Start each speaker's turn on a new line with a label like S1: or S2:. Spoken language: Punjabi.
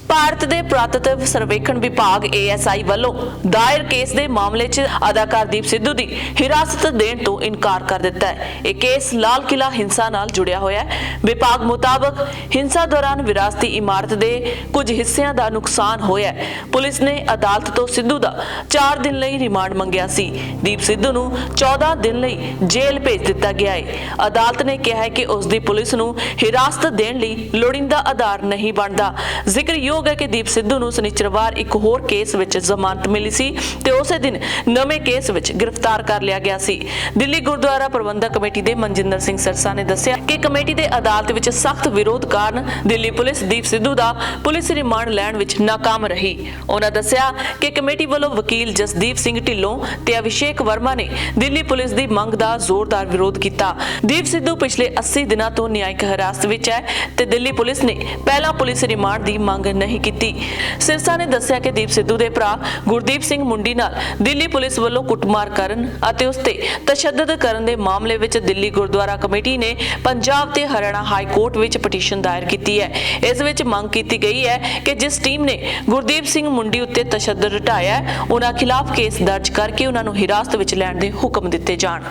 S1: ਭਾਰਤ ਦੇ ਪੁਰਾਤਤਵ ਸਰਵੇਖਣ ਵਿਭਾਗ ASI ਵੱਲੋਂ ਦਾਇਰ ਕੇਸ ਦੇ ਮਾਮਲੇ 'ਚ ਅਦਾਕਾਰ ਦੀਪ ਸਿੱਧੂ ਦੀ ਹਿਰਾਸਤ ਦੇਣ ਤੋਂ ਇਨਕਾਰ ਕਰ ਦਿੱਤਾ ਹੈ। ਇਹ ਕੇਸ ਲਾਲ ਕਿਲਾ ਹਿੰਸਾ ਨਾਲ ਜੁੜਿਆ ਹੋਇਆ ਹੈ। ਵਿਭਾਗ ਮੁਤਾਬਕ ਹਿੰਸਾ ਦੌਰਾਨ ਵਿਰਾਸਤੀ ਇਮਾਰਤ ਦੇ ਕੁਝ ਹਿੱਸਿਆਂ ਦਾ ਨੁਕਸਾਨ ਹੋਇਆ ਹੈ। ਪੁਲਿਸ ਨੇ ਅਦਾਲਤ ਤੋਂ ਸਿੱਧੂ ਦਾ 4 ਦਿਨ ਲਈ ਰਿਮਾਂਡ ਮੰਗਿਆ ਸੀ। ਦੀਪ ਸਿੱਧੂ ਨੂੰ 14 ਦਿਨ ਲਈ ਜੇਲ੍ਹ ਭੇਜ ਦਿੱਤਾ ਗਿਆ ਹੈ। ਅਦਾਲਤ ਨੇ ਕਿਹਾ ਹੈ ਕਿ ਉਸ ਦੀ ਪੁਲਿਸ ਨੂੰ ਹਿਰਾਸਤ ਦੇਣ ਲਈ ਲੋੜੀਂਦਾ ਆਧਾਰ ਨਹੀਂ ਬਣਦਾ। ਜ਼ਿਕਰਯੋਗ ਹੈ ਕਿ ਦੀਪ ਸਿੱਧੂ ਨੂੰ ਸ਼ਨੀਚਰਵਾਰ ਇੱਕ ਹੋਰ ਕੇਸ ਵਿੱਚ ਜ਼ਮਾਨਤ ਮਿਲੀ ਸੀ ਤੇ ਉਸੇ ਦਿਨ ਨਵੇਂ ਕੇਸ ਵਿੱਚ ਗ੍ਰਿਫਤਾਰ ਕਰ ਲਿਆ ਗਿਆ ਸੀ। ਦਿੱਲੀ ਗੁਰਦੁਆਰਾ ਪ੍ਰਬੰਧਕ ਕਮੇਟੀ ਦੇ ਮਨਜਿੰਦਰ ਸਿੰਘ ਸਰਸਾ ਨੇ ਦੱਸਿਆ ਕਿ ਕਮੇਟੀ ਦੇ ਅਦਾਲਤ ਵਿੱਚ ਸਖਤ ਵਿਰੋਧ ਕਾਰਨ ਦਿੱਲੀ ਪੁਲਿਸ ਦੀਪ ਸਿੱਧੂ ਦਾ ਪੁਲਿਸ ਰਿਮਾਂਡ ਲੈਣ ਵਿੱਚ ਨਾਕਾਮ ਰਹੀ। ਉਹਨਾਂ ਦੱਸਿਆ ਕਿ ਕਮੇਟੀ ਵੱਲੋਂ ਵਕੀਲ ਜਸਦੀਪ ਸਿੰਘ ਢਿੱਲੋਂ ਤੇ ਅਭਿਸ਼ੇਕ ਵਰਮਾ ਨੇ ਦਿੱਲੀ ਪੁਲਿਸ ਦੀ ਮੰਗ ਦਾ ਜ਼ੋਰਦਾਰ ਵਿਰੋਧ ਕੀਤਾ। ਦੀਪ ਸਿੱਧੂ ਪਿਛਲੇ 80 ਦਿਨਾਂ ਤੋਂ ਨਿਆਇਕ ਹਿਰਾਸਤ ਵਿੱਚ ਹੈ ਤੇ ਦਿੱਲੀ ਪੁਲਿਸ ਨੇ ਪਹਿਲਾਂ ਪੁਲਿਸ ਰਿਮਾਂਡ ਦੀ ਮੰਗ ਨਹੀਂ ਕੀਤੀ। ਸਿਰਸਾ ਨੇ ਦੱਸਿਆ ਕਿ ਦੀਪ ਸਿੱਧੂ ਦੇ ਭਰਾ ਗੁਰਦੀਪ ਸਿੰਘ ਮੁੰਡੀ ਨਾਲ ਦਿੱਲੀ ਪੁਲਿਸ ਵੱਲੋਂ ਕੁੱਟਮਾਰ ਕਰਨ ਅਤੇ ਉਸ ਤੇ ਤਸ਼ੱਦਦ ਕਰਨ ਦੇ ਮਾਮਲੇ ਵਿੱਚ ਦਿੱਲੀ ਗੁਰਦੁਆਰਾ ਕਮੇਟੀ ਨੇ ਪੰਜਾਬ ਤੇ ਹਰਿਆਣਾ ਹਾਈ ਕੋਰਟ ਵਿੱਚ ਪਟੀਸ਼ਨ ਦਾਇਰ ਕੀਤੀ ਹੈ। ਇਸ ਵਿੱਚ ਮੰਗ ਕੀਤੀ ਗਈ ਹੈ ਕਿ ਜਿਸ ਟੀਮ ਨੇ ਗੁਰਦੀਪ ਸਿੰਘ ਮੁੰਡੀ ਉੱਤੇ ਤਸ਼ੱਦਦ ਢਾਇਆ ਉਹਨਾਂ ਖਿਲਾਫ ਕੇਸ ਦਰਜ ਕਰਕੇ ਉਹਨਾਂ ਨੂੰ ਹਿਰਾਸਤ ਵਿੱਚ ਲੈਣ ਦੇ ਹੁਕਮ ਦਿੱਤੇ ਜਾਣ।